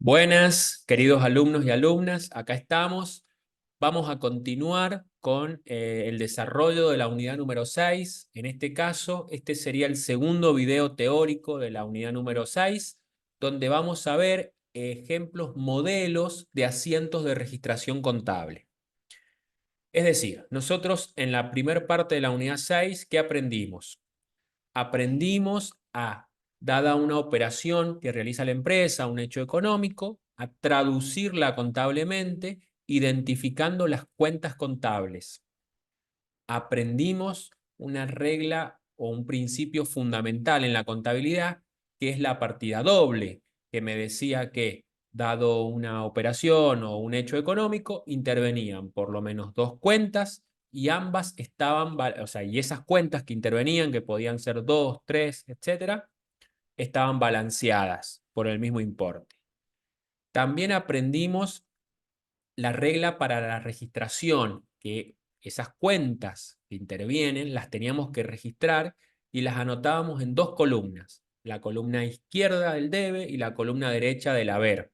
Buenas, queridos alumnos y alumnas, acá estamos. Vamos a continuar con el desarrollo de la unidad número 6. En este caso, este sería el segundo video teórico de la unidad número 6, donde vamos a ver ejemplos, modelos de asientos de registración contable. Es decir, nosotros en la primera parte de la unidad 6, ¿qué aprendimos? Aprendimos a, dada una operación que realiza la empresa, un hecho económico, a traducirla contablemente, identificando las cuentas contables. Aprendimos una regla o un principio fundamental en la contabilidad, que es la partida doble, que me decía que, dado una operación o un hecho económico, intervenían por lo menos dos cuentas y ambas estaban, o sea, y esas cuentas que intervenían, que podían ser dos, tres, etcétera, estaban balanceadas por el mismo importe. También aprendimos la regla para la registración, que esas cuentas que intervienen las teníamos que registrar y las anotábamos en dos columnas, la columna izquierda del debe y la columna derecha del haber.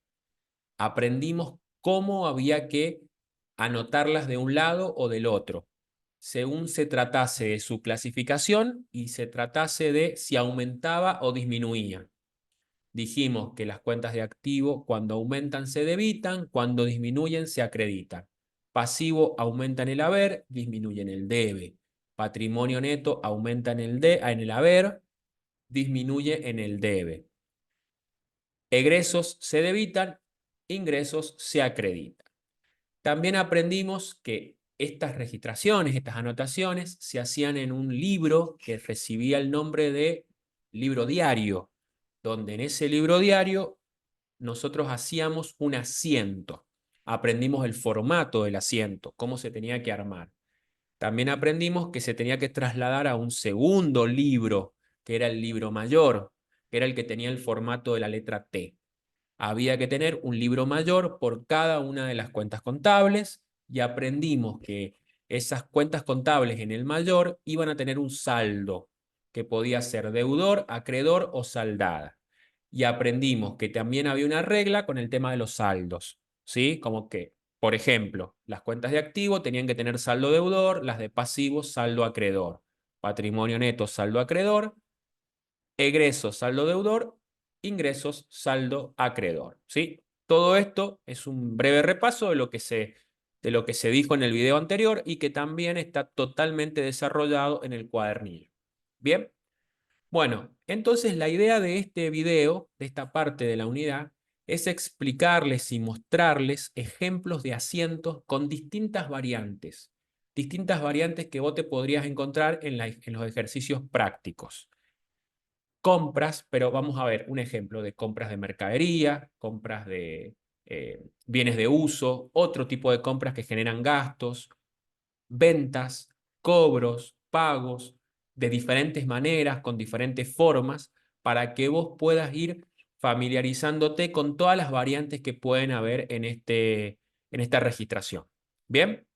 Aprendimos cómo había que anotarlas de un lado o del otro, según se tratase de su clasificación y se tratase de si aumentaba o disminuía. Dijimos que las cuentas de activo cuando aumentan se debitan, cuando disminuyen se acreditan. Pasivo aumenta en el haber, disminuye en el debe. Patrimonio neto aumenta en el haber, disminuye en el debe. Egresos se debitan, ingresos se acreditan. También aprendimos que estas registraciones, estas anotaciones, se hacían en un libro que recibía el nombre de libro diario, donde en ese libro diario nosotros hacíamos un asiento. Aprendimos el formato del asiento, cómo se tenía que armar. También aprendimos que se tenía que trasladar a un segundo libro, que era el libro mayor, que era el que tenía el formato de la letra T. Había que tener un libro mayor por cada una de las cuentas contables y aprendimos que esas cuentas contables en el mayor iban a tener un saldo, que podía ser deudor, acreedor o saldada. Y aprendimos que también había una regla con el tema de los saldos, ¿sí? Como que, por ejemplo, las cuentas de activo tenían que tener saldo deudor, las de pasivo, saldo acreedor. Patrimonio neto, saldo acreedor. Egresos, saldo deudor. Ingresos, saldo acreedor, ¿sí? Todo esto es un breve repaso de lo que se dijo en el video anterior y que también está totalmente desarrollado en el cuadernillo. Bien. Bueno, entonces la idea de este video, de esta parte de la unidad, es explicarles y mostrarles ejemplos de asientos con distintas variantes que vos te podrías encontrar en los ejercicios prácticos. Compras, pero vamos a ver un ejemplo de compras de mercadería, compras de bienes de uso, otro tipo de compras que generan gastos, ventas, cobros, pagos, de diferentes maneras, con diferentes formas, para que vos puedas ir familiarizándote con todas las variantes que pueden haber en esta registración. ¿Bien?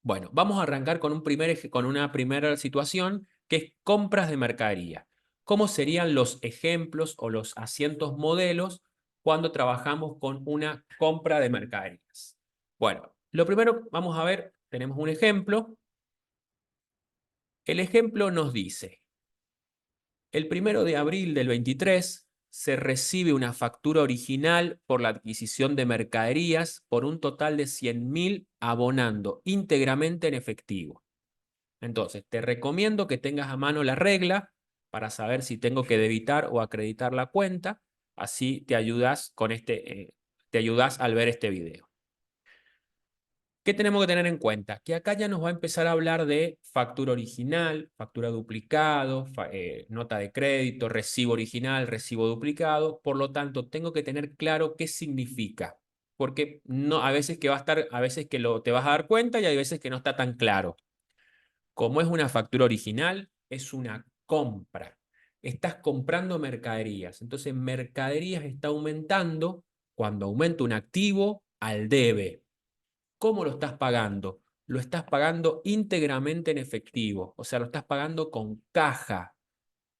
Bueno, vamos a arrancar con con una primera situación que es compras de mercadería. ¿Cómo serían los ejemplos o los asientos modelos cuando trabajamos con una compra de mercaderías? Bueno, lo primero, vamos a ver, tenemos un ejemplo. El ejemplo nos dice, el 1 de abril del 23 se recibe una factura original por la adquisición de mercaderías por un total de 100.000 abonando íntegramente en efectivo. Entonces, te recomiendo que tengas a mano la regla para saber si tengo que debitar o acreditar la cuenta. Así te ayudas te ayudas al ver este video. ¿Qué tenemos que tener en cuenta? Que acá ya nos va a empezar a hablar de factura original, factura duplicado, nota de crédito, recibo original, recibo duplicado. Por lo tanto, tengo que tener claro qué significa. Porque no, a veces que te vas a dar cuenta y hay veces que no está tan claro. Como es una factura original, es una compra. Estás comprando mercaderías. Entonces, mercaderías está aumentando cuando aumenta un activo al debe. ¿Cómo lo estás pagando? Lo estás pagando íntegramente en efectivo, o sea, lo estás pagando con caja.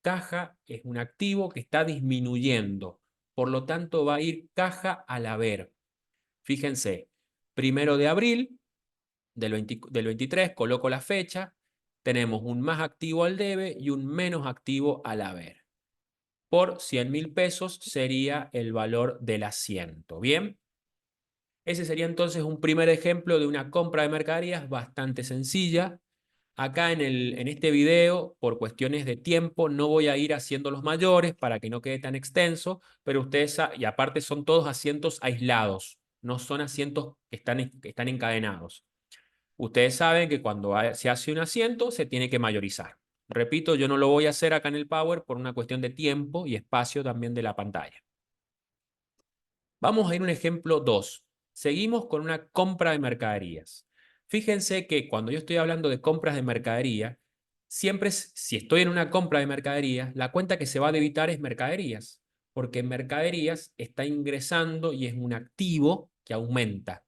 Caja es un activo que está disminuyendo. por lo tanto va a ir caja al haber. Fíjense, 1 de abril del 23, coloco la fecha, tenemos un más activo al debe y un menos activo al haber. Por 100.000 pesos sería el valor del asiento. ¿Bien? Ese sería entonces un primer ejemplo de una compra de mercaderías bastante sencilla. Acá en este video, por cuestiones de tiempo, no voy a ir haciendo los mayores para que no quede tan extenso, pero ustedes, y aparte son todos asientos aislados, no son asientos que están encadenados. Ustedes saben que cuando se hace un asiento se tiene que mayorizar. Repito, yo no lo voy a hacer acá en el Power por una cuestión de tiempo y espacio también de la pantalla. Vamos a ir a un ejemplo 2. Seguimos con una compra de mercaderías. Fíjense que cuando yo estoy hablando de compras de mercadería, siempre si estoy en una compra de mercaderías, la cuenta que se va a debitar es mercaderías, porque mercaderías está ingresando y es un activo que aumenta.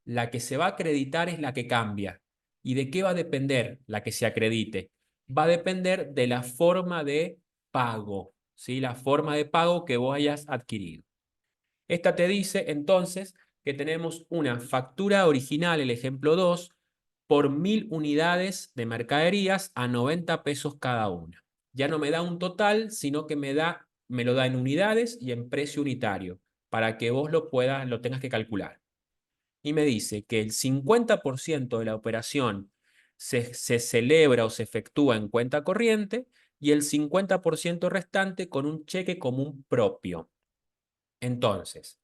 La que se va a acreditar es la que cambia. ¿Y de qué va a depender la que se acredite? Va a depender de la forma de pago, ¿sí? La forma de pago que vos hayas adquirido. Esta te dice entonces que tenemos una factura original, el ejemplo 2, por 1.000 unidades de mercaderías a 90 pesos cada una. Ya no me da un total, sino que me lo da en unidades y en precio unitario, para que vos lo tengas que calcular. Y me dice que el 50% de la operación se celebra o se efectúa en cuenta corriente y el 50% restante con un cheque común propio. Entonces,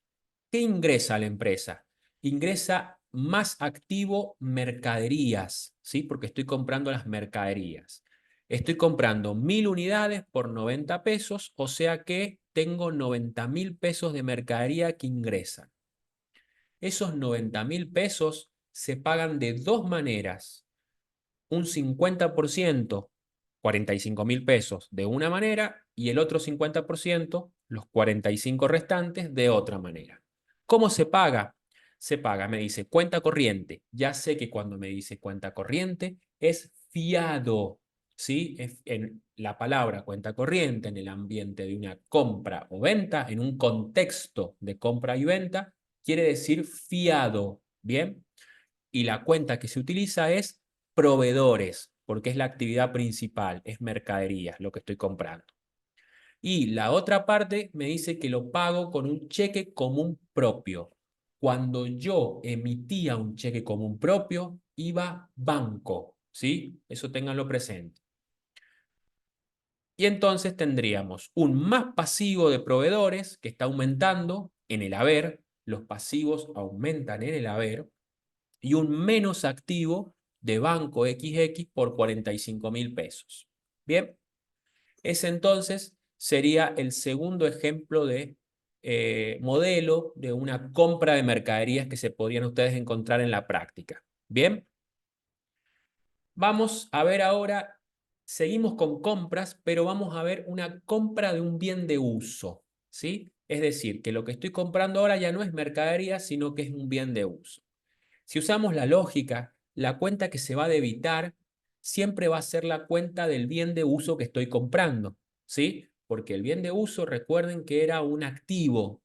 ¿qué ingresa a la empresa? Ingresa más activo mercaderías, ¿sí? Porque estoy comprando las mercaderías. Estoy comprando 1.000 unidades por 90 pesos, o sea que tengo 90.000 pesos de mercadería que ingresan. Esos 90.000 pesos se pagan de dos maneras. Un 50%, 45.000 pesos de una manera, y el otro 50%, los 45 restantes, de otra manera. ¿Cómo se paga? Se paga, me dice cuenta corriente. Ya sé que cuando me dice cuenta corriente es fiado, ¿sí? En la palabra cuenta corriente, en el ambiente de una compra o venta, en un contexto de compra y venta, quiere decir fiado, ¿bien? Y la cuenta que se utiliza es proveedores, porque es la actividad principal, es mercaderías lo que estoy comprando. Y la otra parte me dice que lo pago con un cheque común propio. Cuando yo emitía un cheque común propio, iba banco, ¿sí? Eso ténganlo presente. Y entonces tendríamos un más pasivo de proveedores que está aumentando en el haber, los pasivos aumentan en el haber, y un menos activo de banco XX por 45.000 pesos. Bien, ese entonces sería el segundo ejemplo de modelo de una compra de mercaderías que se podrían ustedes encontrar en la práctica. Bien, vamos a ver ahora, seguimos con compras, pero vamos a ver una compra de un bien de uso, ¿sí? Es decir, que lo que estoy comprando ahora ya no es mercadería, sino que es un bien de uso. Si usamos la lógica, la cuenta que se va a debitar siempre va a ser la cuenta del bien de uso que estoy comprando, ¿sí? Porque el bien de uso, recuerden que era un activo,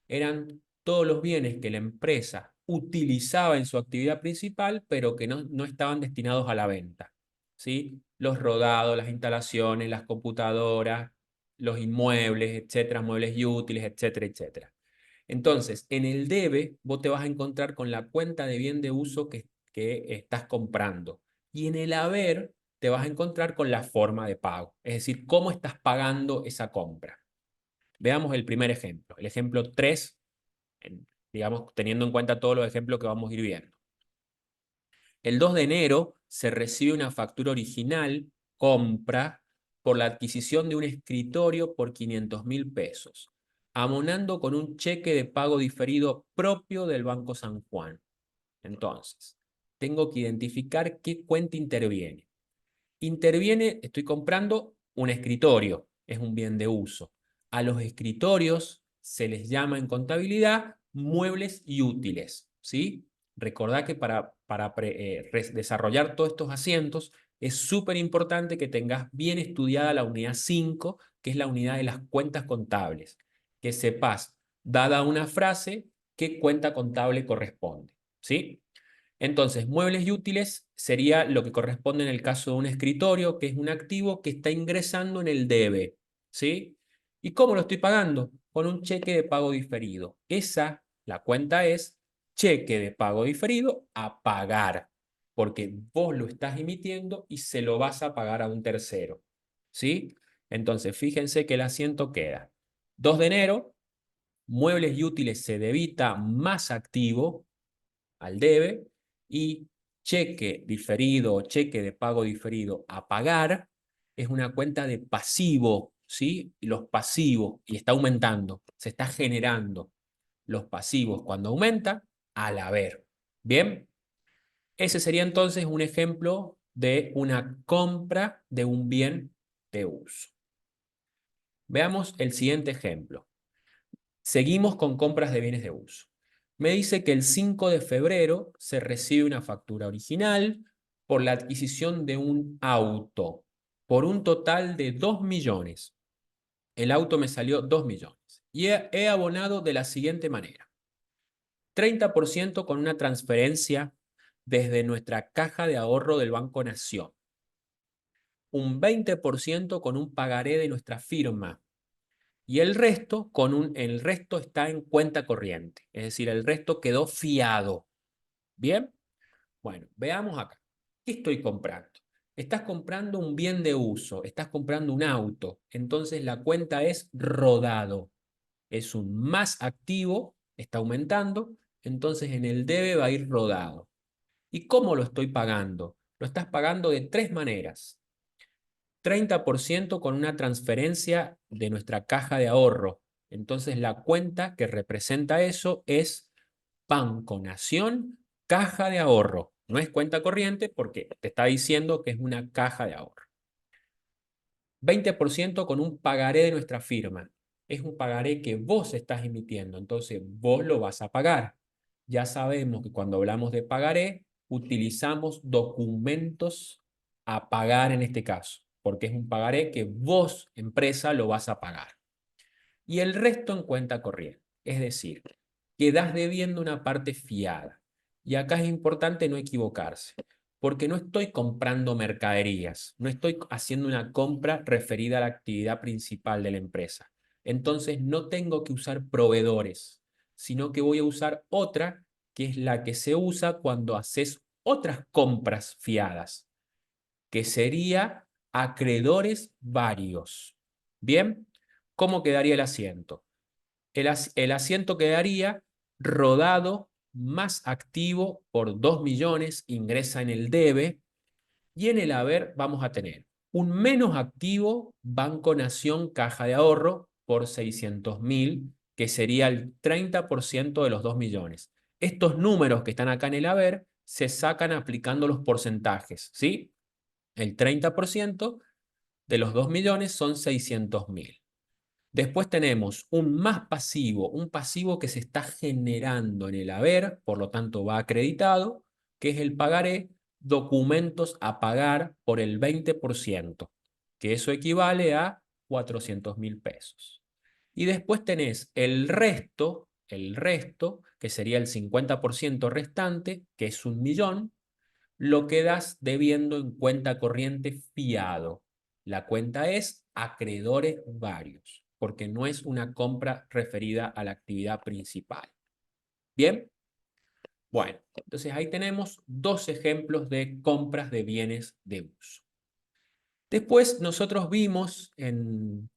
eran todos los bienes que la empresa utilizaba en su actividad principal, pero que no estaban destinados a la venta, ¿sí? Los rodados, las instalaciones, las computadoras, los inmuebles, etcétera, muebles y útiles, etcétera, etcétera. Entonces, en el debe, vos te vas a encontrar con la cuenta de bien de uso que estás comprando. Y en el haber, te vas a encontrar con la forma de pago, es decir, cómo estás pagando esa compra. Veamos el primer ejemplo, el ejemplo 3, digamos, teniendo en cuenta todos los ejemplos que vamos a ir viendo. El 2 de enero se recibe una factura original, compra, por la adquisición de un escritorio por 500.000 pesos, amonando con un cheque de pago diferido propio del Banco San Juan. Entonces, tengo que identificar qué cuenta interviene. Interviene, estoy comprando un escritorio, es un bien de uso. A los escritorios se les llama en contabilidad muebles y útiles, ¿sí? Recordá que para desarrollar todos estos asientos es súper importante que tengas bien estudiada la unidad 5, que es la unidad de las cuentas contables. que sepas, dada una frase, qué cuenta contable corresponde, ¿sí? Entonces, muebles y útiles sería lo que corresponde en el caso de un escritorio, que es un activo que está ingresando en el debe, ¿sí? ¿Y cómo lo estoy pagando? Con un cheque de pago diferido. La cuenta es cheque de pago diferido a pagar, porque vos lo estás emitiendo y se lo vas a pagar a un tercero, ¿sí? Entonces, fíjense que el asiento queda 2 de enero, muebles y útiles se debita más activo al debe y cheque diferido o cheque de pago diferido a pagar es una cuenta de pasivo, ¿sí? Y los pasivos, y está aumentando, se está generando. Los pasivos cuando aumentan, al haber. Bien, ese sería entonces un ejemplo de una compra de un bien de uso. Veamos el siguiente ejemplo. Seguimos con compras de bienes de uso. Me dice que el 5 de febrero se recibe una factura original por la adquisición de un auto por un total de 2 millones. El auto me salió 2 millones. Y he abonado de la siguiente manera. 30% con una transferencia desde nuestra caja de ahorro del Banco Nación. Un 20% con un pagaré de nuestra firma. Y el resto está en cuenta corriente. Es decir, el resto quedó fiado. ¿Bien? Bueno, veamos acá. ¿Qué estoy comprando? Estás comprando un bien de uso, estás comprando un auto. Entonces la cuenta es rodado. Es un más activo, está aumentando. Entonces en el debe va a ir rodado. ¿Y cómo lo estoy pagando? Lo estás pagando de 3 maneras. 30% con una transferencia de nuestra caja de ahorro. Entonces la cuenta que representa eso es Banco Nación Caja de Ahorro. No es cuenta corriente porque te está diciendo que es una caja de ahorro. 20% con un pagaré de nuestra firma. Es un pagaré que vos estás emitiendo, entonces vos lo vas a pagar. Ya sabemos que cuando hablamos de pagaré, utilizamos documentos a pagar en este caso, porque es un pagaré que vos, empresa, lo vas a pagar. Y el resto en cuenta corriente, es decir, quedás debiendo una parte fiada. Y acá es importante no equivocarse, porque no estoy comprando mercaderías, no estoy haciendo una compra referida a la actividad principal de la empresa. Entonces no tengo que usar proveedores, sino que voy a usar otra, que es la que se usa cuando haces otras compras fiadas, que sería acreedores varios. Bien, ¿cómo quedaría el asiento? El asiento quedaría rodado más activo por 2 millones, ingresa en el debe, y en el haber vamos a tener un menos activo Banco Nación Caja de Ahorro por 600.000, que sería el 30% de los 2 millones. Estos números que están acá en el haber se sacan aplicando los porcentajes, ¿sí? El 30% de los 2 millones son 600.000. Después tenemos un más pasivo, un pasivo que se está generando en el haber, por lo tanto va acreditado, que es el pagaré, documentos a pagar por el 20%, que eso equivale a 400.000 pesos. Y después tenés el resto, que sería el 50% restante, que es 1 millón, lo quedas debiendo en cuenta corriente fiado. La cuenta es acreedores varios, porque no es una compra referida a la actividad principal. Bien, bueno, entonces ahí tenemos 2 ejemplos de compras de bienes de uso. Después nosotros vimos en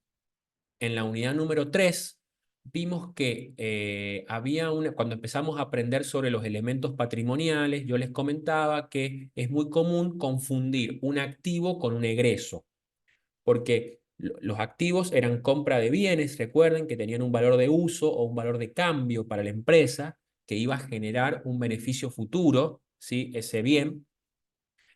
la unidad número 3, vimos que cuando empezamos a aprender sobre los elementos patrimoniales, yo les comentaba que es muy común confundir un activo con un egreso, porque los activos eran compra de bienes, recuerden que tenían un valor de uso o un valor de cambio para la empresa que iba a generar un beneficio futuro, ¿sí? Ese bien.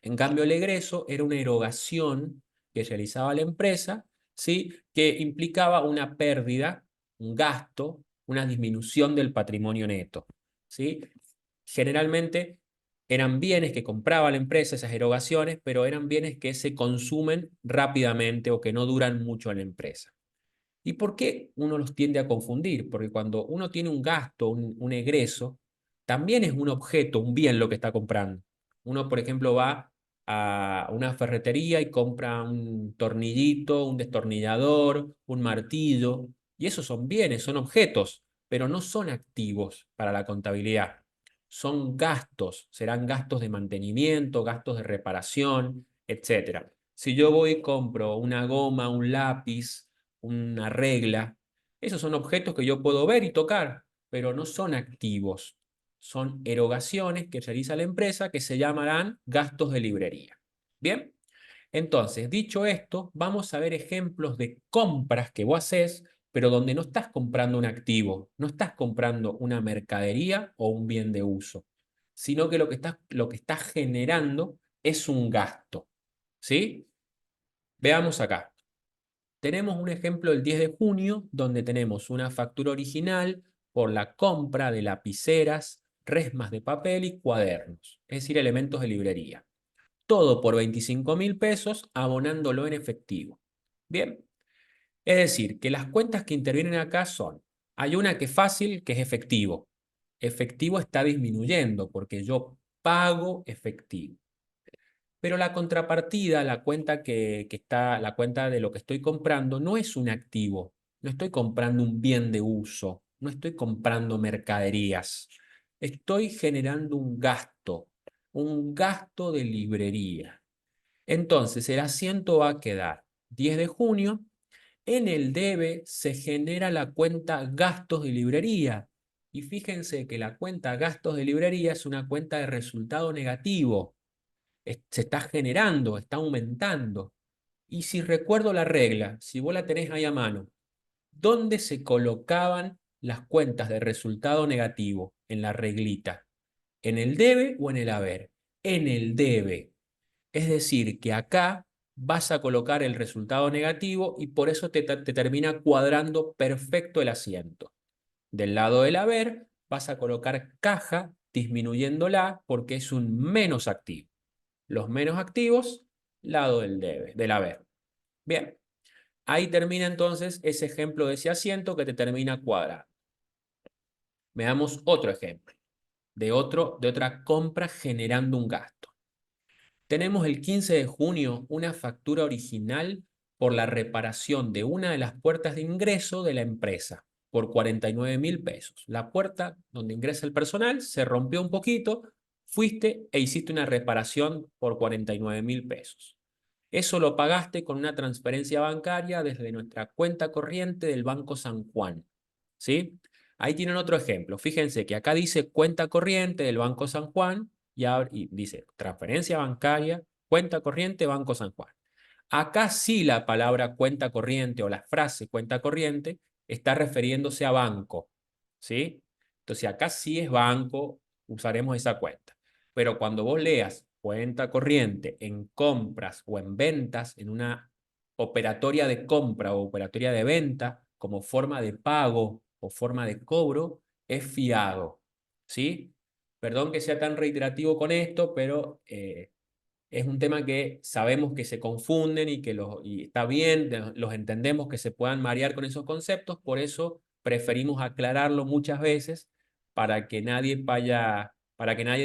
En cambio, el egreso era una erogación que realizaba la empresa, ¿sí? Que implicaba una pérdida, un gasto, una disminución del patrimonio neto, ¿sí? Generalmente eran bienes que compraba la empresa, esas erogaciones, pero eran bienes que se consumen rápidamente o que no duran mucho en la empresa. ¿Y por qué uno los tiende a confundir? Porque cuando uno tiene un gasto, un egreso, también es un objeto, un bien lo que está comprando. Uno, por ejemplo, va a una ferretería y compra un tornillito, un destornillador, un martillo, y esos son bienes, son objetos, pero no son activos para la contabilidad. Son gastos, serán gastos de mantenimiento, gastos de reparación, etcétera. Si yo voy y compro una goma, un lápiz, una regla, esos son objetos que yo puedo ver y tocar, pero no son activos. Son erogaciones que realiza la empresa que se llamarán gastos de librería. Bien, entonces, dicho esto, vamos a ver ejemplos de compras que vos haces, pero donde no estás comprando un activo, no estás comprando una mercadería o un bien de uso, sino que lo que estás generando es un gasto. ¿Sí? Veamos acá. Tenemos un ejemplo del 10 de junio donde tenemos una factura original por la compra de lapiceras, resmas de papel y cuadernos, es decir, elementos de librería. Todo por 25.000 pesos abonándolo en efectivo. Bien, es decir, que las cuentas que intervienen acá son, hay una que es fácil, que es efectivo. Efectivo está disminuyendo porque yo pago efectivo. Pero la contrapartida, la cuenta que está, la cuenta de lo que estoy comprando, no es un activo. No estoy comprando un bien de uso. No estoy comprando mercaderías. Estoy generando un gasto de librería. Entonces, el asiento va a quedar 10 de junio. En el debe se genera la cuenta gastos de librería. Y fíjense que la cuenta gastos de librería es una cuenta de resultado negativo, se está generando, está aumentando. Y si recuerdo la regla, si vos la tenés ahí a mano, ¿dónde se colocaban las cuentas de resultado negativo en la reglita? ¿En el debe o en el haber? En el debe. Es decir, que acá vas a colocar el resultado negativo y por eso te termina cuadrando perfecto el asiento. Del lado del haber vas a colocar caja disminuyéndola porque es un menos activo. Los menos activos, lado del haber. Bien, ahí termina entonces ese ejemplo de ese asiento que te termina cuadrado. Veamos otro ejemplo de otra compra generando un gasto. Tenemos el 15 de junio una factura original por la reparación de una de las puertas de ingreso de la empresa por 49.000 pesos. La puerta donde ingresa el personal se rompió un poquito, fuiste e hiciste una reparación por 49.000 pesos. Eso lo pagaste con una transferencia bancaria desde nuestra cuenta corriente del Banco San Juan. ¿Sí? Ahí tienen otro ejemplo. Fíjense que acá dice cuenta corriente del Banco San Juan y dice transferencia bancaria, cuenta corriente, Banco San Juan. Acá sí la palabra cuenta corriente o la frase cuenta corriente está refiriéndose a banco. ¿Sí? Entonces acá sí es banco, usaremos esa cuenta. Pero cuando vos leas cuenta corriente en compras o en ventas, en una operatoria de compra o operatoria de venta, como forma de pago o forma de cobro, es fiado. ¿Sí? Perdón que sea tan reiterativo con esto, pero es un tema que sabemos que se confunden y está bien, los entendemos que se puedan marear con esos conceptos, por eso preferimos aclararlo muchas veces para que nadie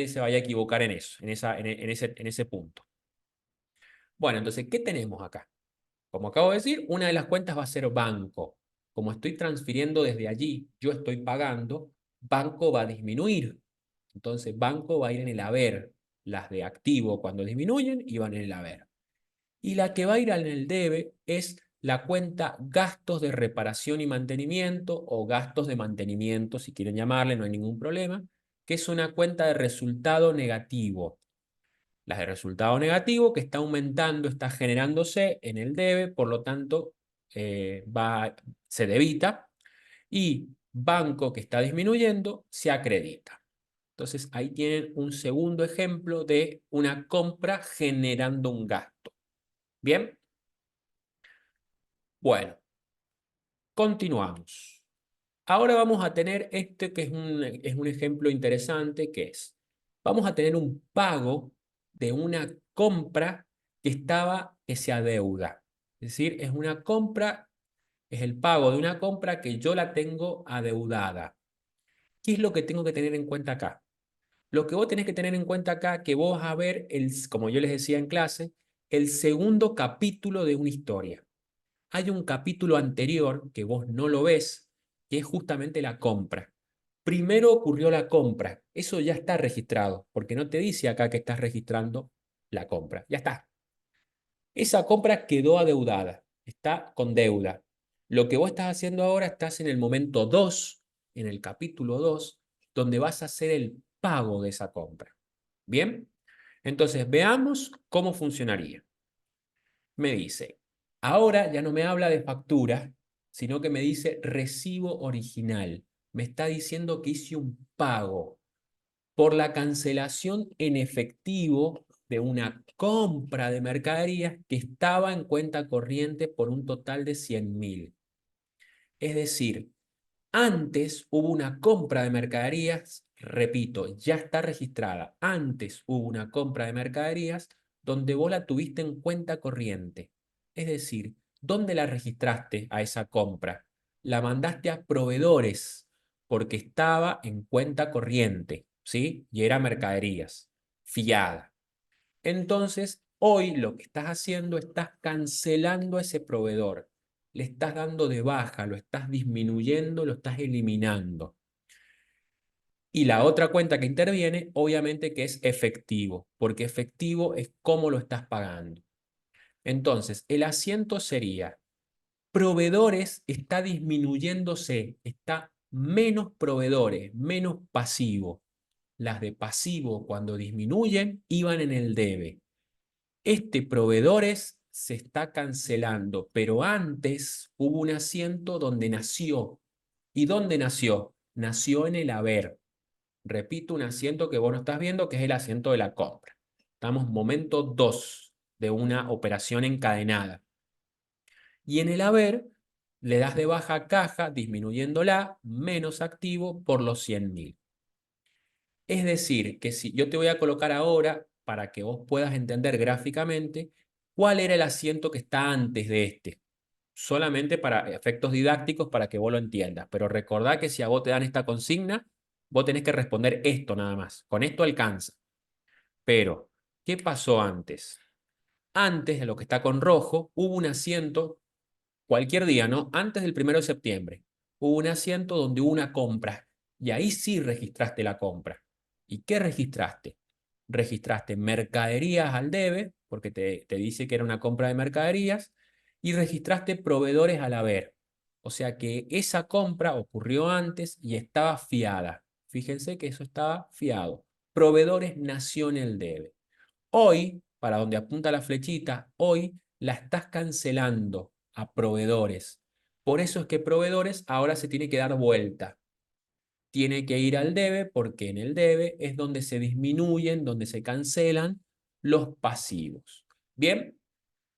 se vaya a equivocar en eso, en ese punto. Bueno, entonces, ¿qué tenemos acá? Como acabo de decir, una de las cuentas va a ser banco. Como estoy transfiriendo desde allí, yo estoy pagando, banco va a disminuir. Entonces, banco va a ir en el haber. Las de activo cuando disminuyen iban en el haber. Y la que va a ir en el debe es la cuenta gastos de reparación y mantenimiento o gastos de mantenimiento, si quieren llamarle, no hay ningún problema, que es una cuenta de resultado negativo. Las de resultado negativo que está aumentando, está generándose en el debe, por lo tanto se debita, y banco que está disminuyendo se acredita. Entonces ahí tienen un segundo ejemplo de una compra generando un gasto. Bien, bueno, continuamos. Ahora vamos a tener este que es un ejemplo interesante, vamos a tener un pago de una compra que se adeuda. Es decir, es una compra Es el pago de una compra que yo la tengo adeudada. ¿Qué es lo que tengo que tener en cuenta acá? Lo que vos tenés que tener en cuenta acá, que vos vas a ver, como yo les decía en clase, el segundo capítulo de una historia. Hay un capítulo anterior que vos no lo ves, que es justamente la compra. Primero ocurrió la compra. Eso ya está registrado, porque no te dice acá que estás registrando la compra. Ya está. Esa compra quedó adeudada, está con deuda. Lo que vos estás haciendo ahora, estás en el momento 2, en el capítulo 2, donde vas a hacer el pago de esa compra. ¿Bien? Entonces, veamos cómo funcionaría. Me dice, ahora ya no me habla de factura, sino que me dice recibo original. Me está diciendo que hice un pago por la cancelación en efectivo de una compra de mercaderías que estaba en cuenta corriente por un total de 100.000. Es decir, antes hubo una compra de mercaderías, repito, ya está registrada. Antes hubo una compra de mercaderías donde vos la tuviste en cuenta corriente. Es decir, ¿dónde la registraste a esa compra? La mandaste a proveedores porque estaba en cuenta corriente, ¿sí? Y era mercaderías, fiada. Entonces, hoy lo que estás haciendo, estás cancelando a ese proveedor. Le estás dando de baja, lo estás disminuyendo, lo estás eliminando. Y la otra cuenta que interviene, obviamente que es efectivo, porque efectivo es cómo lo estás pagando. Entonces, el asiento sería, proveedores está disminuyéndose, está menos proveedores, menos pasivo. Las de pasivo, cuando disminuyen, iban en el debe. Este proveedores se está cancelando, pero antes hubo un asiento donde nació. ¿Y dónde nació? Nació en el haber. Repito, un asiento que vos no estás viendo, que es el asiento de la compra. Estamos momento 2 de una operación encadenada. Y en el haber le das de baja caja, disminuyéndola, menos activo por los 100.000. Es decir, que si yo te voy a colocar ahora, para que vos puedas entender gráficamente, cuál era el asiento que está antes de este. Solamente para efectos didácticos, para que vos lo entiendas. Pero recordá que si a vos te dan esta consigna, vos tenés que responder esto nada más. Con esto alcanza. Pero, ¿qué pasó antes? Antes de lo que está con rojo, hubo un asiento, cualquier día, ¿no? Antes del 1 de septiembre, hubo un asiento donde hubo una compra. Y ahí sí registraste la compra. ¿Y qué registraste? Registraste mercaderías al debe, porque te dice que era una compra de mercaderías, y registraste proveedores al haber. O sea que esa compra ocurrió antes y estaba fiada. Fíjense que eso estaba fiado. Proveedores nació en el debe. Hoy, para donde apunta la flechita, hoy la estás cancelando a proveedores. Por eso es que proveedores ahora se tiene que dar vuelta. Tiene que ir al debe porque en el debe es donde se disminuyen, donde se cancelan los pasivos. Bien,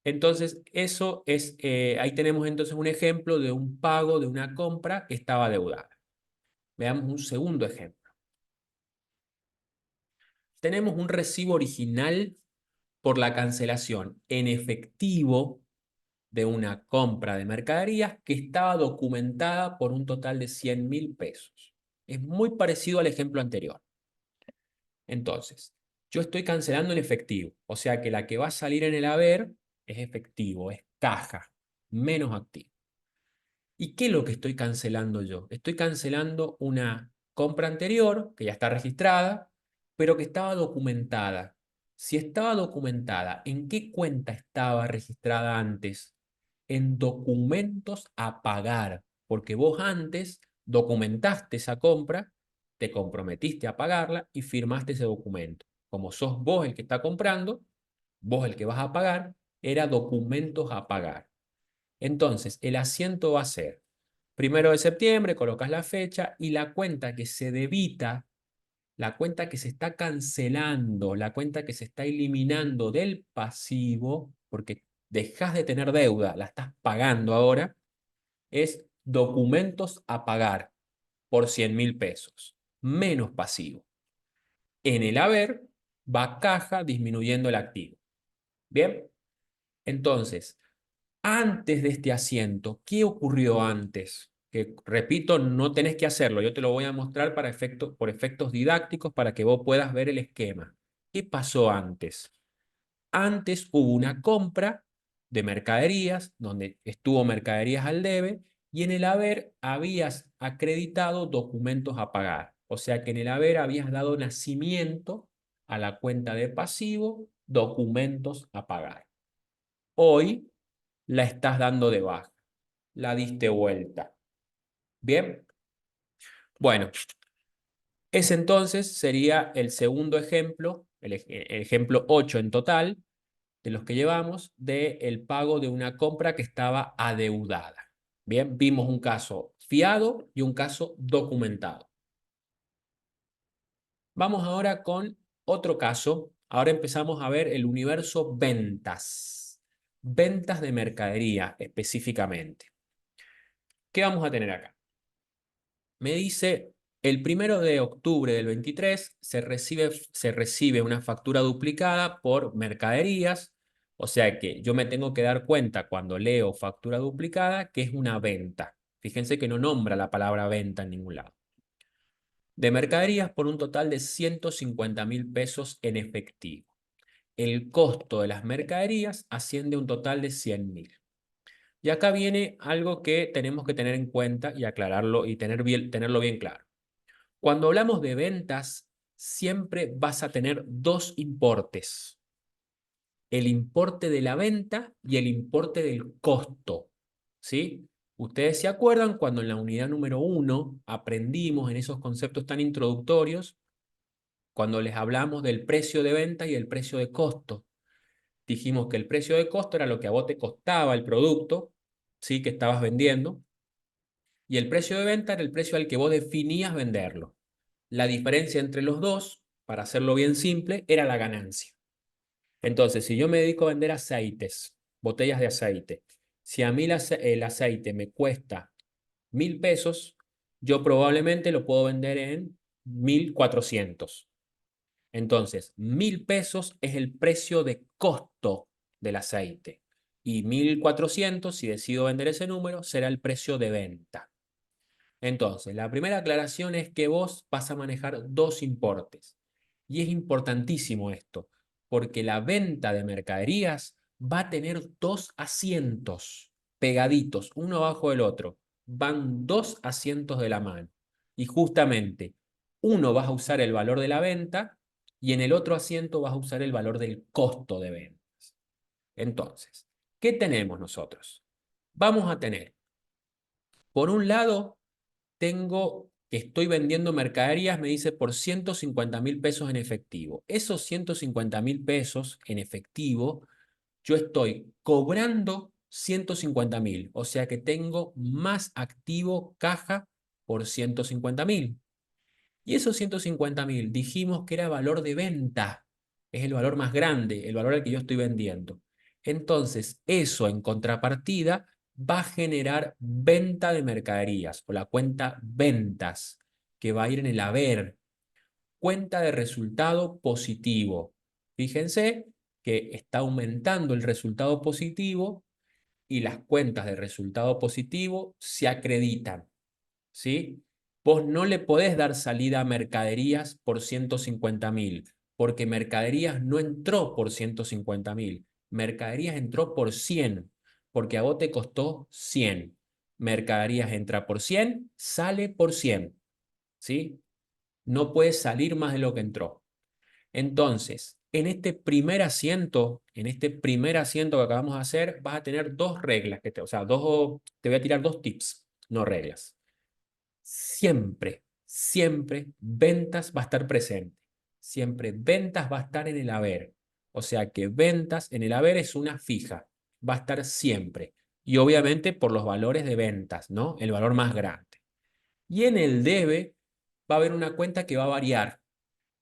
entonces eso es, ahí tenemos entonces un ejemplo de un pago de una compra que estaba adeudada. Veamos un segundo ejemplo. Tenemos un recibo original por la cancelación en efectivo de una compra de mercaderías que estaba documentada por un total de 100.000 pesos. Es muy parecido al ejemplo anterior. Entonces, yo estoy cancelando en efectivo, o sea que la que va a salir en el haber es efectivo, es caja, menos activo. ¿Y qué es lo que estoy cancelando yo? Estoy cancelando una compra anterior, que ya está registrada, pero que estaba documentada. Si estaba documentada, ¿en qué cuenta estaba registrada antes? En documentos a pagar, porque vos antes documentaste esa compra, te comprometiste a pagarla y firmaste ese documento. Como sos vos el que está comprando, vos el que vas a pagar, era documentos a pagar. Entonces, el asiento va a ser 1 de septiembre, colocas la fecha y la cuenta que se debita, la cuenta que se está cancelando, la cuenta que se está eliminando del pasivo, porque dejas de tener deuda, la estás pagando ahora, es documentos a pagar por 100.000 pesos, menos pasivo. En el haber va caja disminuyendo el activo. Bien, entonces, Antes de este asiento, ¿qué ocurrió antes? Que repito, no tenés que hacerlo, yo te lo voy a mostrar por efectos didácticos para que vos puedas ver el esquema. ¿Qué pasó antes? Antes hubo una compra de mercaderías, donde estuvo mercaderías al debe, y en el haber habías acreditado documentos a pagar. O sea que en el haber habías dado nacimiento a la cuenta de pasivo, documentos a pagar. Hoy la estás dando de baja, la diste vuelta. Bien, bueno, ese entonces sería el segundo ejemplo, el ejemplo 8 en total, de los que llevamos, del pago de una compra que estaba adeudada. Bien, vimos un caso fiado y un caso documentado. Vamos ahora con otro caso. Ahora empezamos a ver el universo ventas. Ventas de mercadería específicamente. ¿Qué vamos a tener acá? Me dice, el 1 de octubre del 23 se recibe una factura duplicada por mercaderías, o sea que yo me tengo que dar cuenta cuando leo factura duplicada que es una venta. Fíjense que no nombra la palabra venta en ningún lado. De mercaderías por un total de 150.000 pesos en efectivo. El costo de las mercaderías asciende a un total de 100.000. Y acá viene algo que tenemos que tener en cuenta y aclararlo y tenerlo bien claro. Cuando hablamos de ventas, siempre vas a tener dos importes: el importe de la venta y el importe del costo, ¿sí? Ustedes se acuerdan cuando en la unidad número 1 aprendimos en esos conceptos tan introductorios, cuando les hablamos del precio de venta y el precio de costo. Dijimos que el precio de costo era lo que a vos te costaba el producto, ¿sí? Que estabas vendiendo, y el precio de venta era el precio al que vos definías venderlo. La diferencia entre los dos, para hacerlo bien simple, era la ganancia. Entonces, si yo me dedico a vender aceites, botellas de aceite, si a mí el aceite me cuesta 1.000 pesos, yo probablemente lo puedo vender en 1.400. Entonces, 1.000 pesos es el precio de costo del aceite. Y 1.400, si decido vender ese número, será el precio de venta. Entonces, la primera aclaración es que vos vas a manejar dos importes. Y es importantísimo esto, porque la venta de mercaderías va a tener dos asientos pegaditos, uno abajo del otro. Van dos asientos de la mano. Y justamente, uno vas a usar el valor de la venta y en el otro asiento vas a usar el valor del costo de ventas. Entonces, ¿qué tenemos nosotros? Vamos a tener, por un lado, tengo que estoy vendiendo mercaderías, me dice, por 150.000 pesos en efectivo. Esos 150.000 pesos en efectivo, yo estoy cobrando 150.000, o sea que tengo más activo caja por 150.000. Y esos 150.000 dijimos que era valor de venta, es el valor más grande, el valor al que yo estoy vendiendo. Entonces, eso en contrapartida va a generar venta de mercaderías o la cuenta ventas, que va a ir en el haber, cuenta de resultado positivo. Fíjense que está aumentando el resultado positivo y las cuentas de resultado positivo se acreditan, ¿sí? Vos no le podés dar salida a mercaderías por 150.000, porque mercaderías no entró por 150.000, mercaderías entró por 100, porque a vos te costó 100. Mercaderías entra por 100, sale por 100, ¿sí? No puede salir más de lo que entró. Entonces, en este primer asiento que acabamos de hacer, vas a tener dos reglas, o sea, te voy a tirar dos tips, no reglas. Siempre, siempre ventas va a estar presente. Siempre ventas va a estar en el haber. O sea que ventas en el haber es una fija. Va a estar siempre. Y obviamente por los valores de ventas, ¿no? El valor más grande. Y en el debe va a haber una cuenta que va a variar,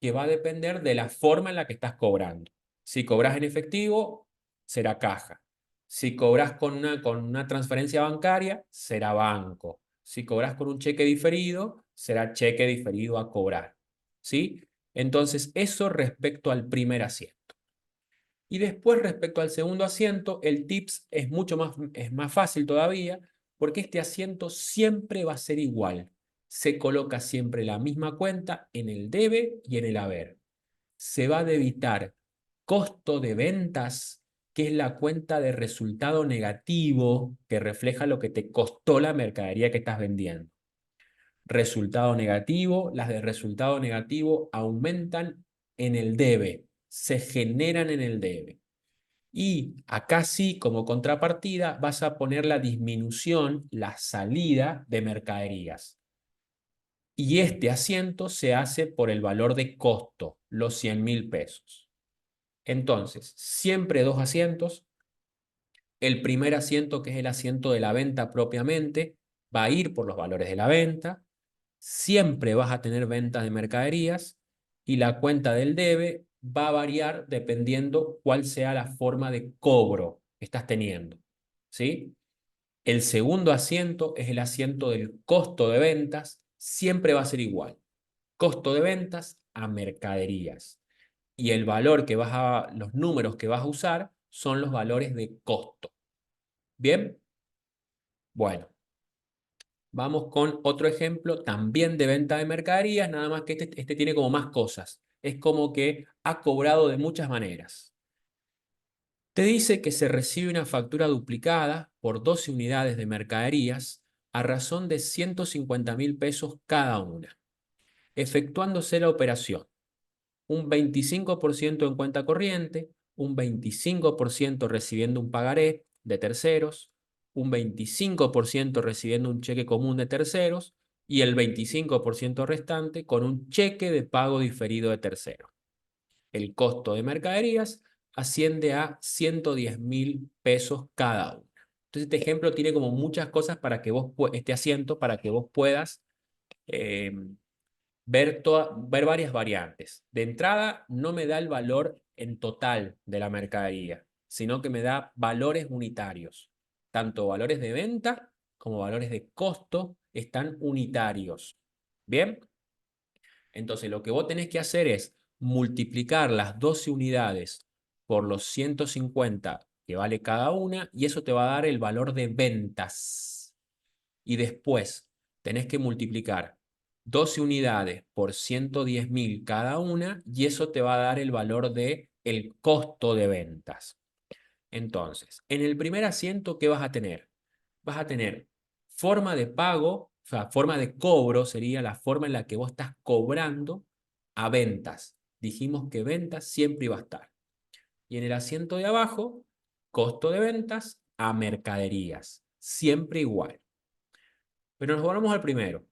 que va a depender de la forma en la que estás cobrando. Si cobras en efectivo, será caja. Si cobras con una transferencia bancaria, será banco. Si cobras con un cheque diferido, será cheque diferido a cobrar. ¿Sí? Entonces, eso respecto al primer asiento. Y después, respecto al segundo asiento, el tips es más fácil todavía, porque este asiento siempre va a ser igual. Se coloca siempre la misma cuenta en el debe y en el haber. Se va a debitar costo de ventas, que es la cuenta de resultado negativo que refleja lo que te costó la mercadería que estás vendiendo. Resultado negativo, las de resultado negativo aumentan en el debe, se generan en el debe. Y acá sí, como contrapartida, vas a poner la disminución, la salida de mercaderías. Y este asiento se hace por el valor de costo, los 100.000 pesos. Entonces, siempre dos asientos. El primer asiento, que es el asiento de la venta propiamente, va a ir por los valores de la venta. Siempre vas a tener ventas de mercaderías y la cuenta del debe va a variar dependiendo cuál sea la forma de cobro que estás teniendo. ¿Sí? El segundo asiento es el asiento del costo de ventas. Siempre va a ser igual. Costo de ventas a mercaderías. Y el valor los números que vas a usar son los valores de costo. ¿Bien? Bueno, vamos con otro ejemplo también de venta de mercaderías, nada más que este tiene como más cosas. Es como que ha cobrado de muchas maneras. Te dice que se recibe una factura duplicada por 12 unidades de mercaderías a razón de 150.000 pesos cada una, efectuándose la operación. Un 25% en cuenta corriente, un 25% recibiendo un pagaré de terceros, un 25% recibiendo un cheque común de terceros y el 25% restante con un cheque de pago diferido de terceros. El costo de mercaderías asciende a 110.000 pesos cada una. Entonces este ejemplo tiene como muchas cosas para que este asiento, para que vos puedas eh, ver varias variantes. De entrada, no me da el valor en total de la mercadería, sino que me da valores unitarios. Tanto valores de venta como valores de costo están unitarios. ¿Bien? Entonces, lo que vos tenés que hacer es multiplicar las 12 unidades por los 150 que vale cada una, y eso te va a dar el valor de ventas. Y después tenés que multiplicar 12 unidades por 110.000 cada una, y eso te va a dar el valor de el costo de ventas. Entonces, en el primer asiento, ¿qué vas a tener? Vas a tener forma de pago, o sea, forma de cobro sería la forma en la que vos estás cobrando a ventas. Dijimos que ventas siempre iba a estar. Y en el asiento de abajo, costo de ventas a mercaderías, siempre igual. Pero nos volvamos al primero.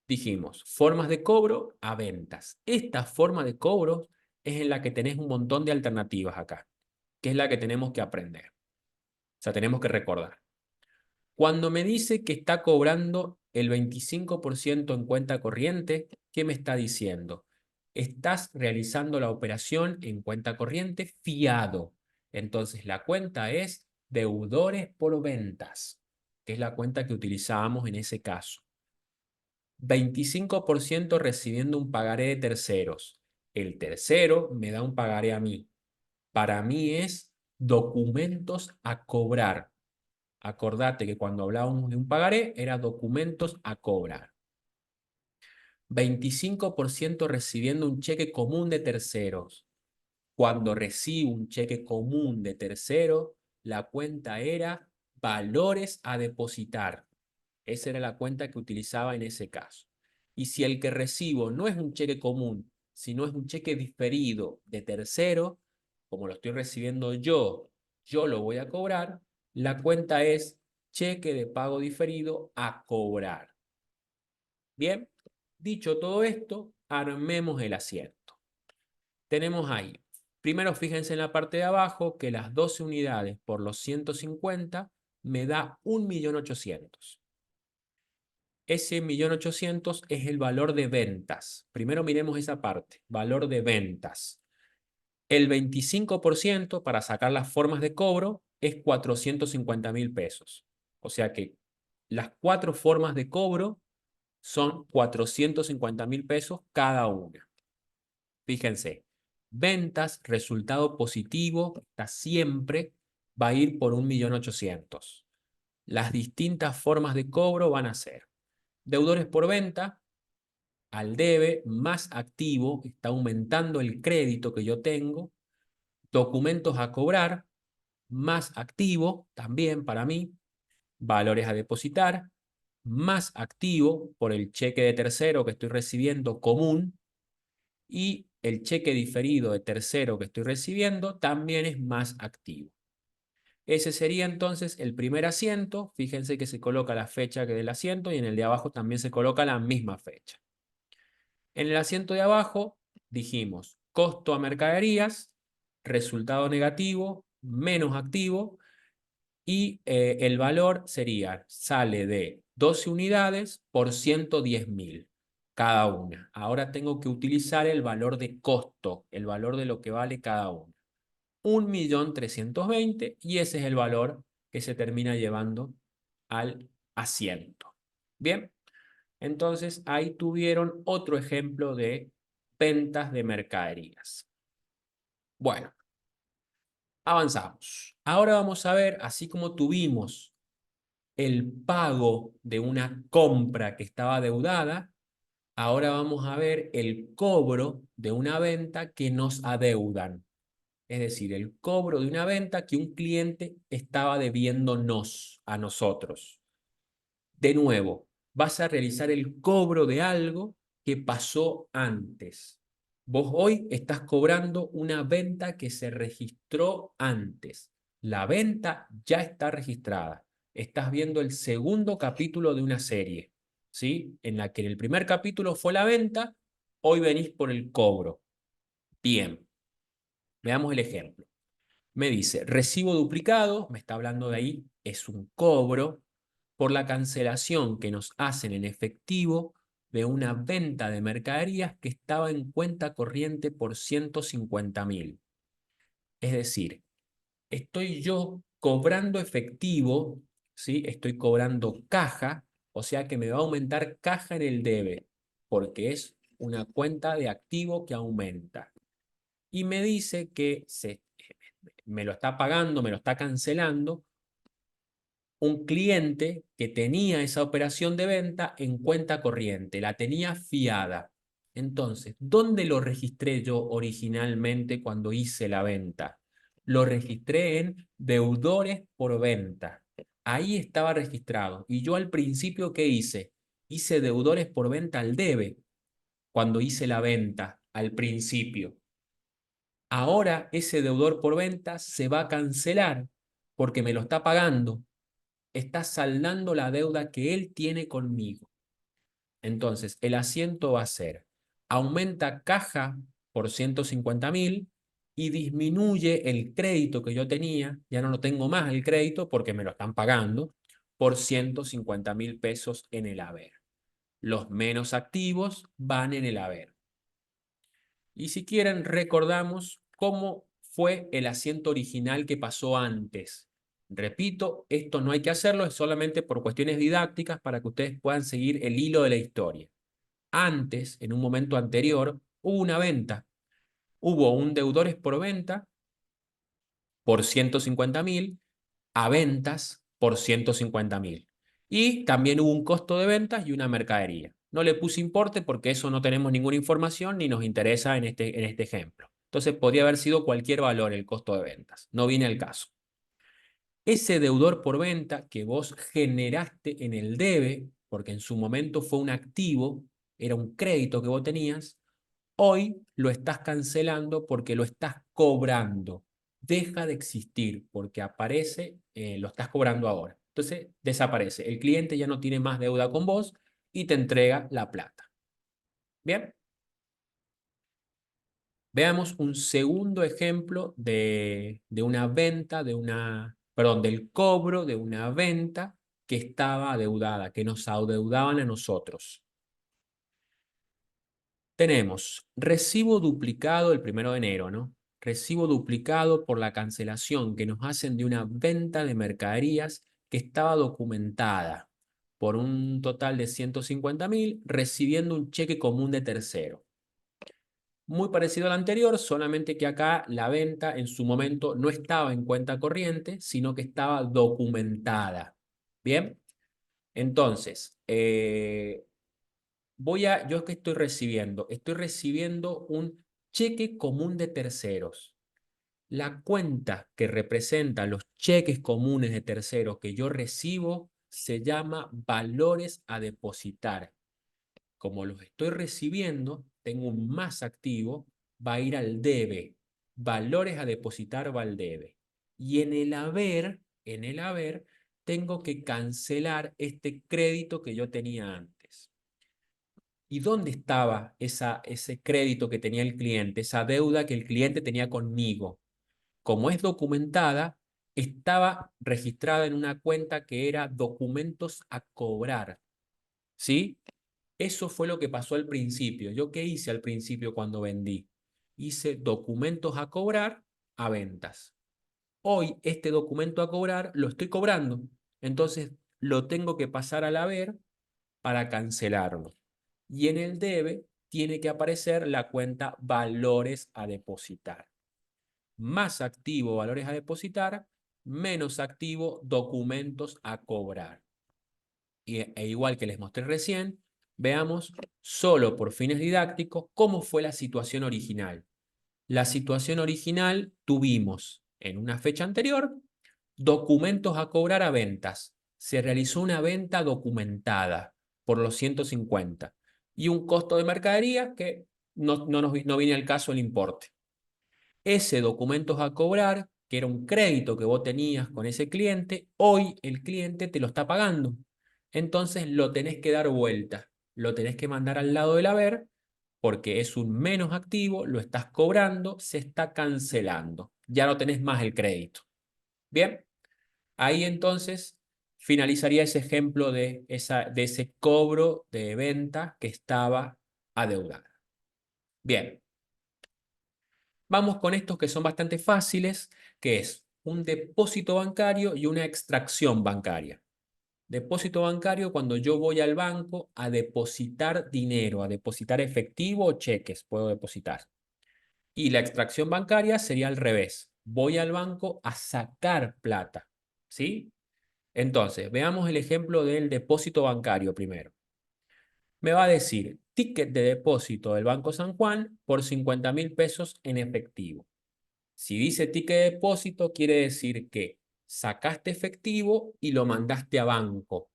Dijimos, formas de cobro a ventas. Esta forma de cobro es en la que tenés un montón de alternativas acá, que es la que tenemos que aprender. O sea, tenemos que recordar. Cuando me dice que está cobrando el 25% en cuenta corriente, ¿qué me está diciendo? Estás realizando la operación en cuenta corriente fiado. Entonces la cuenta es deudores por ventas, que es la cuenta que utilizábamos en ese caso. 25% recibiendo un pagaré de terceros. El tercero me da un pagaré a mí. Para mí es documentos a cobrar. Acordate que cuando hablábamos de un pagaré, era documentos a cobrar. 25% recibiendo un cheque común de terceros. Cuando recibo un cheque común de tercero, la cuenta era valores a depositar. Esa era la cuenta que utilizaba en ese caso. Y si el que recibo no es un cheque común, sino es un cheque diferido de tercero, como lo estoy recibiendo yo lo voy a cobrar, la cuenta es cheque de pago diferido a cobrar. Bien, dicho todo esto, armemos el asiento. Tenemos ahí, primero fíjense en la parte de abajo que las 12 unidades por los 150 me da 1.800.000. Ese 1.800.000 es el valor de ventas. Primero miremos esa parte, valor de ventas. El 25% para sacar las formas de cobro es 450.000 pesos. O sea que las 4 formas de cobro son 450.000 pesos cada una. Fíjense, ventas, resultado positivo, está siempre, va a ir por 1.800.000. Las distintas formas de cobro van a ser deudores por venta, al debe más activo, está aumentando el crédito que yo tengo, documentos a cobrar, más activo también para mí, valores a depositar, más activo por el cheque de tercero que estoy recibiendo común, y el cheque diferido de tercero que estoy recibiendo también es más activo. Ese sería entonces el primer asiento. Fíjense que se coloca la fecha que del asiento y en el de abajo también se coloca la misma fecha. En el asiento de abajo dijimos costo a mercaderías, resultado negativo, menos activo, y el valor sería, sale de 12 unidades por 110.000 cada una. Ahora tengo que utilizar el valor de costo, el valor de lo que vale cada una. 1.320.000, y ese es el valor que se termina llevando al asiento. Bien, entonces ahí tuvieron otro ejemplo de ventas de mercaderías. Bueno, avanzamos. Ahora vamos a ver, así como tuvimos el pago de una compra que estaba adeudada, ahora vamos a ver el cobro de una venta que nos adeudan. Es decir, el cobro de una venta que un cliente estaba debiéndonos a nosotros. De nuevo, vas a realizar el cobro de algo que pasó antes. Vos hoy estás cobrando una venta que se registró antes. La venta ya está registrada. Estás viendo el segundo capítulo de una serie, ¿sí? En la que en el primer capítulo fue la venta, hoy venís por el cobro. Bien, veamos el ejemplo. Me dice, recibo duplicado, me está hablando de ahí, es un cobro por la cancelación que nos hacen en efectivo de una venta de mercaderías que estaba en cuenta corriente por 150.000. Es decir, estoy yo cobrando efectivo, ¿sí? Estoy cobrando caja, o sea que me va a aumentar caja en el debe, porque es una cuenta de activo que aumenta. Y me dice que me lo está pagando, me lo está cancelando un cliente que tenía esa operación de venta en cuenta corriente, la tenía fiada. Entonces, ¿dónde lo registré yo originalmente cuando hice la venta? Lo registré en deudores por venta. Ahí estaba registrado. Y yo al principio, ¿qué hice? Hice deudores por venta al debe cuando hice la venta al principio. Ahora ese deudor por venta se va a cancelar porque me lo está pagando, está saldando la deuda que él tiene conmigo. Entonces, el asiento va a ser, aumenta caja por 150.000 y disminuye el crédito que yo tenía, ya no lo tengo más el crédito porque me lo están pagando, por 150.000 pesos en el haber. Los menos activos van en el haber. Y si quieren, recordamos cómo fue el asiento original que pasó antes. Repito, esto no hay que hacerlo, es solamente por cuestiones didácticas para que ustedes puedan seguir el hilo de la historia. Antes, en un momento anterior, hubo una venta. Hubo un deudores por venta por 150.000 a ventas por 150.000. Y también hubo un costo de ventas y una mercadería. No le puse importe porque eso no tenemos ninguna información ni nos interesa en este ejemplo. Entonces podría haber sido cualquier valor el costo de ventas. No viene al caso. Ese deudor por venta que vos generaste en el debe, porque en su momento fue un activo, era un crédito que vos tenías, hoy lo estás cancelando porque lo estás cobrando. Deja de existir porque aparece, lo estás cobrando ahora. Entonces desaparece. El cliente ya no tiene más deuda con vos y te entrega la plata. Bien, veamos un segundo ejemplo de una venta, perdón, del cobro de una venta que estaba adeudada, que nos adeudaban a nosotros. Tenemos recibo duplicado el 1 de enero, ¿no? Recibo duplicado por la cancelación que nos hacen de una venta de mercaderías que estaba documentada por un total de 150.000, recibiendo un cheque común de tercero. Muy parecido al anterior, solamente que acá la venta en su momento no estaba en cuenta corriente, sino que estaba documentada. Bien, entonces, ¿yo qué estoy recibiendo? Estoy recibiendo un cheque común de terceros. La cuenta que representa los cheques comunes de terceros que yo recibo se llama valores a depositar. Como los estoy recibiendo, tengo un más activo, va a ir al debe. Valores a depositar va al debe. Y en el haber, tengo que cancelar este crédito que yo tenía antes. ¿Y dónde estaba ese crédito que tenía el cliente, esa deuda que el cliente tenía conmigo? Como es documentada, estaba registrada en una cuenta que era documentos a cobrar. ¿Sí? Eso fue lo que pasó al principio. ¿Yo qué hice al principio cuando vendí? Hice documentos a cobrar a ventas. Hoy este documento a cobrar lo estoy cobrando. Entonces lo tengo que pasar al haber para cancelarlo. Y en el debe tiene que aparecer la cuenta valores a depositar. Más activo valores a depositar, menos activo documentos a cobrar. E igual que les mostré recién, veamos solo por fines didácticos cómo fue la situación original. La situación original tuvimos en una fecha anterior documentos a cobrar a ventas. Se realizó una venta documentada por los 150 y un costo de mercadería que no viene al caso el importe. Ese documentos a cobrar, que era un crédito que vos tenías con ese cliente, hoy el cliente te lo está pagando. Entonces lo tenés que dar vuelta, lo tenés que mandar al lado del haber, porque es un menos activo, lo estás cobrando, se está cancelando. Ya no tenés más el crédito. Bien, ahí entonces finalizaría ese ejemplo de ese cobro de venta que estaba adeudada. Bien. Vamos con estos que son bastante fáciles, que es un depósito bancario y una extracción bancaria. Depósito bancario cuando yo voy al banco a depositar dinero, a depositar efectivo o cheques, puedo depositar. Y la extracción bancaria sería al revés. Voy al banco a sacar plata, ¿sí? Entonces, veamos el ejemplo del depósito bancario primero. Me va a decir ticket de depósito del Banco San Juan por 50.000 pesos en efectivo. Si dice ticket de depósito, quiere decir que sacaste efectivo y lo mandaste a banco.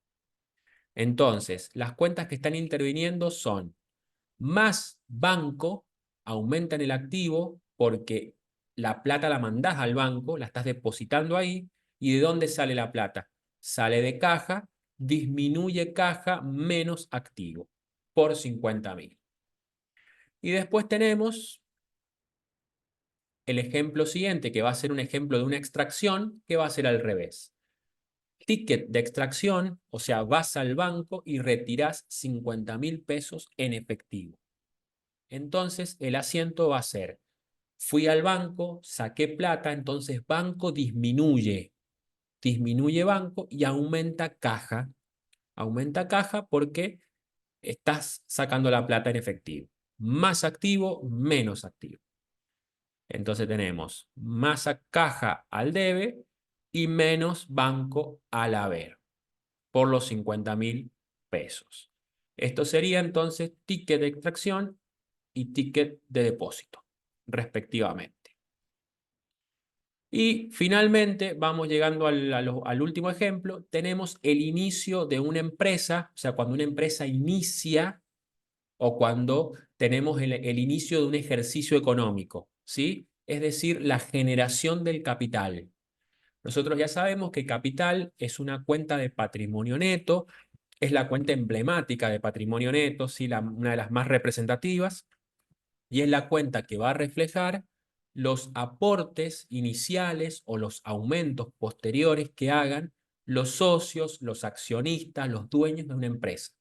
Entonces, las cuentas que están interviniendo son más banco, aumentan el activo porque la plata la mandás al banco, la estás depositando ahí. ¿Y de dónde sale la plata? Sale de caja, disminuye caja menos activo por 50.000. Y después tenemos el ejemplo siguiente, que va a ser un ejemplo de una extracción, que va a ser al revés. Ticket de extracción, o sea, vas al banco y retirás 50.000 pesos en efectivo. Entonces, el asiento va a ser, fui al banco, saqué plata, entonces banco disminuye banco y aumenta caja. Aumenta caja porque estás sacando la plata en efectivo. Más activo, menos activo. Entonces tenemos más caja al debe y menos banco al haber por los 50.000 pesos. Esto sería entonces ticket de extracción y ticket de depósito, respectivamente. Y finalmente, vamos llegando al último ejemplo, tenemos el inicio de una empresa, o sea, cuando una empresa inicia o cuando tenemos el inicio de un ejercicio económico, ¿sí? Es decir, la generación del capital. Nosotros ya sabemos que capital es una cuenta de patrimonio neto, es la cuenta emblemática de patrimonio neto, ¿sí? Una de las más representativas, y es la cuenta que va a reflejar los aportes iniciales o los aumentos posteriores que hagan los socios, los accionistas, los dueños de una empresa,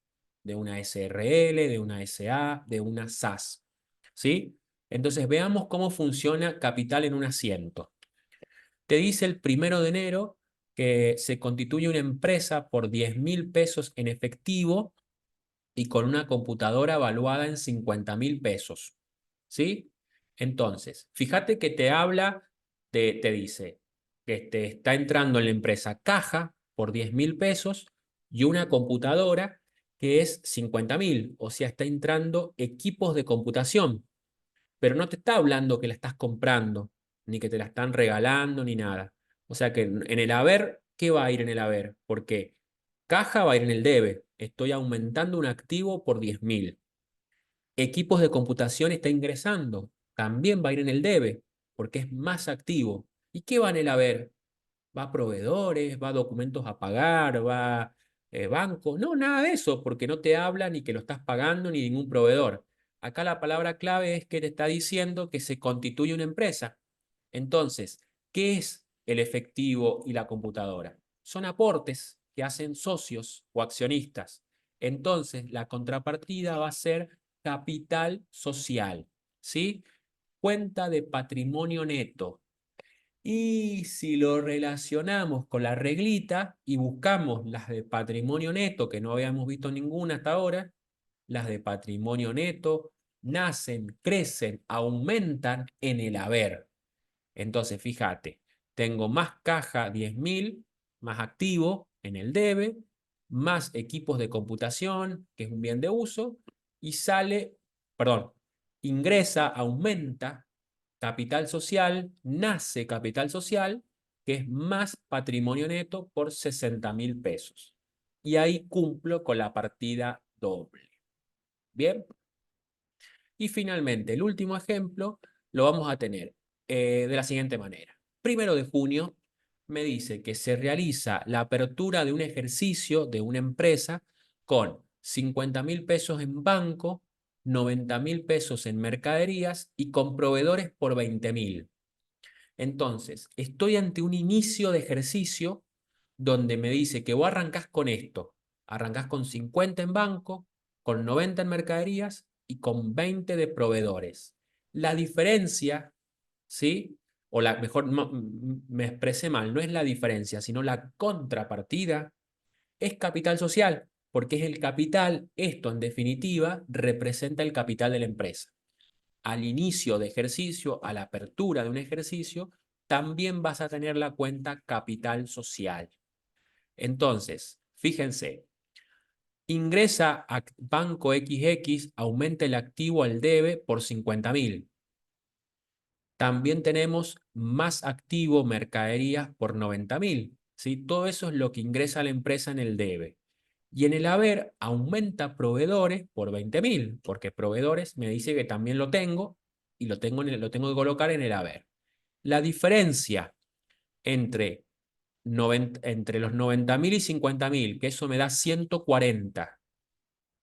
de una SRL, de una SA, de una SAS. ¿Sí? Entonces veamos cómo funciona capital en un asiento. Te dice el 1 de enero que se constituye una empresa por 10.000 pesos en efectivo y con una computadora valuada en 50.000 pesos. ¿sí? Entonces, fíjate que te habla, te dice que te está entrando en la empresa caja por 10.000 pesos y una computadora que es 50.000, o sea, está entrando equipos de computación, pero no te está hablando que la estás comprando, ni que te la están regalando, ni nada. O sea que en el haber, ¿qué va a ir en el haber? Porque caja va a ir en el debe. Estoy aumentando un activo por 10.000. Equipos de computación está ingresando, también va a ir en el debe, porque es más activo. ¿Y qué va en el haber? Va a proveedores, va a documentos a pagar, va banco. No, nada de eso, porque no te habla ni que lo estás pagando ni ningún proveedor. Acá la palabra clave es que te está diciendo que se constituye una empresa. Entonces, ¿qué es el efectivo y la computadora? Son aportes que hacen socios o accionistas. Entonces, la contrapartida va a ser capital social, ¿sí? Cuenta de patrimonio neto. Y si lo relacionamos con la reglita y buscamos las de patrimonio neto, que no habíamos visto ninguna hasta ahora, las de patrimonio neto nacen, crecen, aumentan en el haber. Entonces, fíjate, tengo más caja 10.000, más activo en el debe, más equipos de computación, que es un bien de uso, y sale, perdón, ingresa, aumenta capital social, nace capital social, que es más patrimonio neto por 60.000 pesos. Y ahí cumplo con la partida doble. Bien. Y finalmente, el último ejemplo lo vamos a tener de la siguiente manera. 1 de junio me dice que se realiza la apertura de un ejercicio de una empresa con 50.000 pesos en banco, 90.000 pesos en mercaderías y con proveedores por 20.000. Entonces, estoy ante un inicio de ejercicio donde me dice que vos arrancás con esto. Arrancás con 50 en banco, con 90 en mercaderías y con 20 de proveedores. La diferencia, ¿sí? O la mejor, me expresé mal, no es la diferencia, sino la contrapartida es capital social, porque es el capital, esto en definitiva representa el capital de la empresa. Al inicio de ejercicio, a la apertura de un ejercicio, también vas a tener la cuenta capital social. Entonces, fíjense, ingresa a Banco XX, aumenta el activo al debe por 50.000. También tenemos más activo mercaderías por 90.000. ¿Sí? Todo eso es lo que ingresa a la empresa en el debe. Y en el haber aumenta proveedores por 20.000, porque proveedores me dice que también lo tengo y lo tengo que colocar en el haber. La diferencia entre entre los 90.000 y 50.000, que eso me da 140.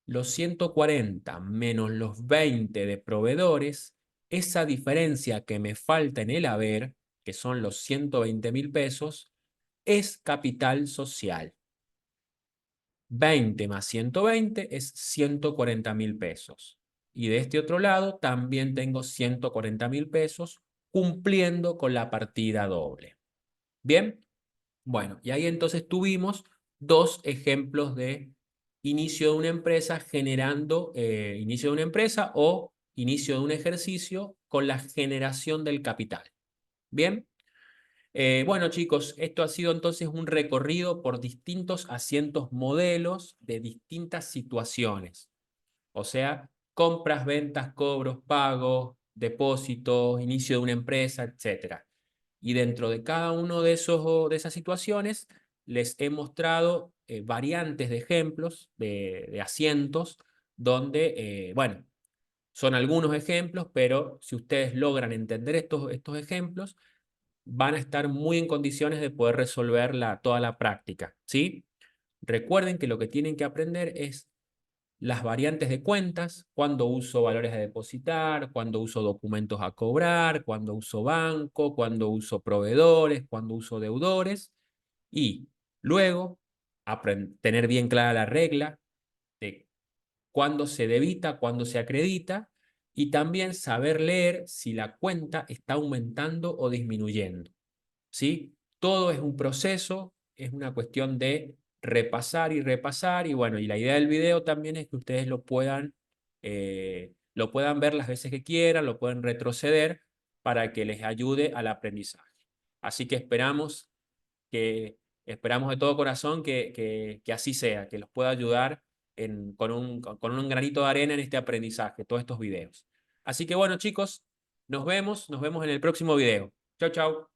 Los 140 menos los 20 de proveedores, esa diferencia que me falta en el haber, que son los 120.000 pesos, es capital social. 20 más 120 es 140.000 pesos. Y de este otro lado también tengo 140.000 pesos cumpliendo con la partida doble. Bien. Bueno, y ahí entonces tuvimos dos ejemplos de inicio de una empresa generando inicio de una empresa o inicio de un ejercicio con la generación del capital. Bien, bueno chicos, esto ha sido entonces un recorrido por distintos asientos modelos de distintas situaciones. O sea, compras, ventas, cobros, pagos, depósitos, inicio de una empresa, etcétera. Y dentro de cada uno de esas situaciones les he mostrado variantes de ejemplos de asientos donde, bueno, son algunos ejemplos, pero si ustedes logran entender estos ejemplos, van a estar muy en condiciones de poder resolver toda la práctica, ¿sí? Recuerden que lo que tienen que aprender es las variantes de cuentas, cuando uso valores a depositar, cuando uso documentos a cobrar, cuando uso banco, cuando uso proveedores, cuando uso deudores, y luego tener bien clara la regla de cuándo se debita, cuándo se acredita, y también saber leer si la cuenta está aumentando o disminuyendo. ¿Sí? Todo es un proceso, es una cuestión de repasar y repasar, y bueno, y la idea del video también es que ustedes lo puedan lo puedan ver las veces que quieran, lo pueden retroceder para que les ayude al aprendizaje. Así que esperamos de todo corazón que así sea, que los pueda ayudar con un granito de arena en este aprendizaje, todos estos videos. Así que bueno, chicos, nos vemos en el próximo video. Chau, chau.